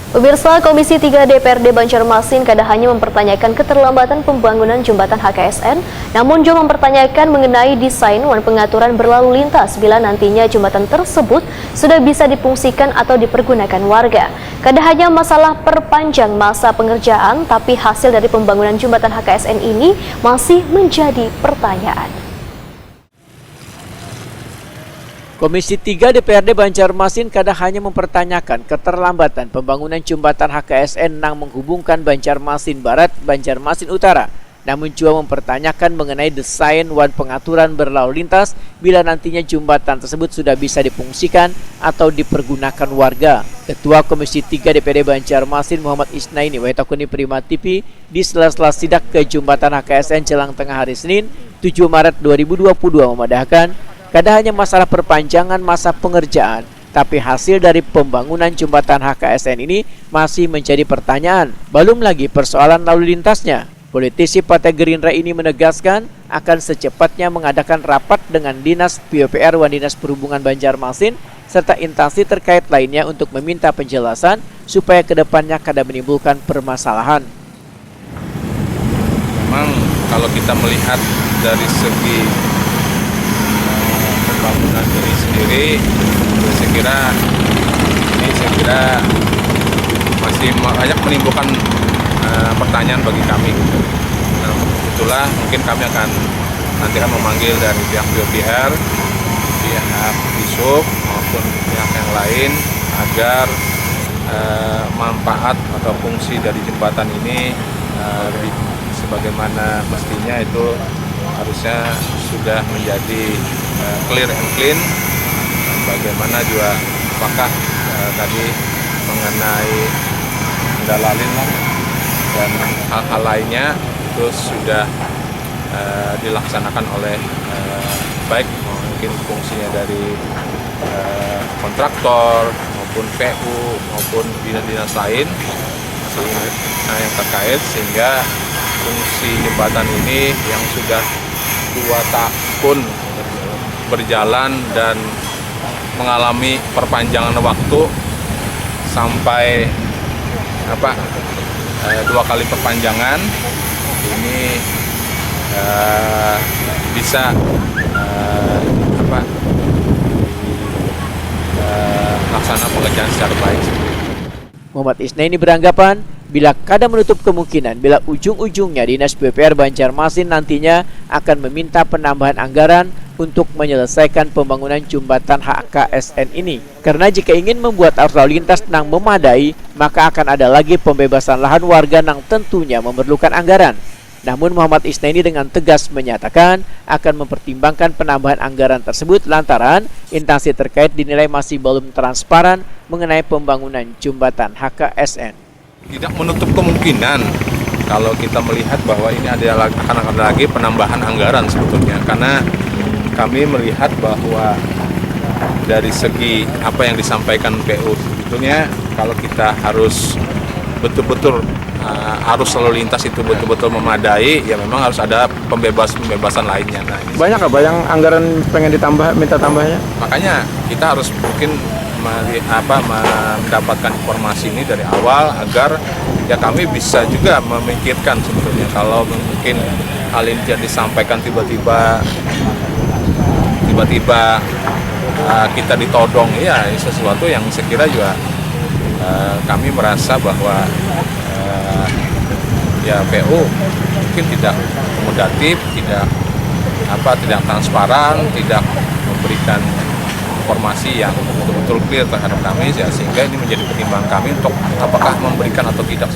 Pemirsa, Komisi 3 DPRD Banjarmasin kadang hanya mempertanyakan keterlambatan pembangunan jembatan HKSN, namun juga mempertanyakan mengenai desain dan pengaturan berlalu lintas bila nantinya jembatan tersebut sudah bisa difungsikan atau dipergunakan warga. Kadang hanya masalah perpanjang masa pengerjaan, tapi hasil dari pembangunan jembatan HKSN ini masih menjadi pertanyaan. Komisi 3 DPRD Banjarmasin kadang hanya mempertanyakan keterlambatan pembangunan jembatan HKSN yang menghubungkan Banjarmasin Barat, Banjarmasin Utara. Namun juga mempertanyakan mengenai desain dan pengaturan berlalu lintas bila nantinya jembatan tersebut sudah bisa difungsikan atau dipergunakan warga. Ketua Komisi 3 DPRD Banjarmasin Muhammad Isnaini Waitakuni Prima TV di sela-sela sidak ke jembatan HKSN jelang tengah hari Senin 7 Maret 2022 memadahkan kadang hanya masalah perpanjangan masa pengerjaan, tapi hasil dari pembangunan jembatan HKSN ini masih menjadi pertanyaan. Belum lagi persoalan lalu lintasnya. Politisi Partai Gerindra ini menegaskan akan secepatnya mengadakan rapat dengan Dinas PUPR dan Dinas Perhubungan Banjarmasin serta instansi terkait lainnya untuk meminta penjelasan supaya kedepannya kada menimbulkan permasalahan. Memang kalau kita melihat dari segi pembangunan ini sendiri, saya kira masih banyak menimbulkan pertanyaan bagi kami. Nah, itulah mungkin kami nanti akan memanggil dari pihak PUPR, pihak Dishub maupun pihak yang lain agar manfaat atau fungsi dari jembatan ini sebagaimana mestinya itu harusnya sudah menjadi clear and clean. Bagaimana juga apakah tadi mengenai dalalin dan hal-hal lainnya itu sudah dilaksanakan oleh baik mungkin fungsinya dari kontraktor maupun PU maupun dinas-dinas lain yang terkait, sehingga fungsi jembatan ini yang sudah 2 tahun berjalan dan mengalami perpanjangan waktu sampai 2 kali perpanjangan ini bisa laksana pengerjaan secara baik. Muhammad Isnaini beranggapan bila kada menutup kemungkinan bila ujung-ujungnya Dinas PUPR Banjarmasin nantinya akan meminta penambahan anggaran untuk menyelesaikan pembangunan jembatan HKSN ini. Karena jika ingin membuat arus lalu lintas yang memadai, maka akan ada lagi pembebasan lahan warga yang tentunya memerlukan anggaran. Namun Muhammad Isnaini dengan tegas menyatakan akan mempertimbangkan penambahan anggaran tersebut lantaran instansi terkait dinilai masih belum transparan mengenai pembangunan jembatan HKSN. Tidak menutup kemungkinan kalau kita melihat bahwa ini akan ada lagi penambahan anggaran sebetulnya, karena kami melihat bahwa dari segi apa yang disampaikan PU sebetulnya kalau kita harus betul-betul arus lalu lintas itu betul-betul memadai, ya memang harus ada pembebasan lainnya. Nah, banyak apa yang anggaran pengen ditambah, minta tambahnya? Makanya kita harus mungkin mendapatkan informasi ini dari awal agar ya kami bisa juga memikirkan sebetulnya kalau mungkin hal ini tidak disampaikan tiba-tiba kita ditodong, ya sesuatu yang saya kira juga kami merasa bahwa ya PU mungkin tidak akomodatif, tidak transparan, tidak memberikan informasi yang betul-betul clear terhadap kami, sehingga ini menjadi pertimbangan kami untuk apakah memberikan atau tidak.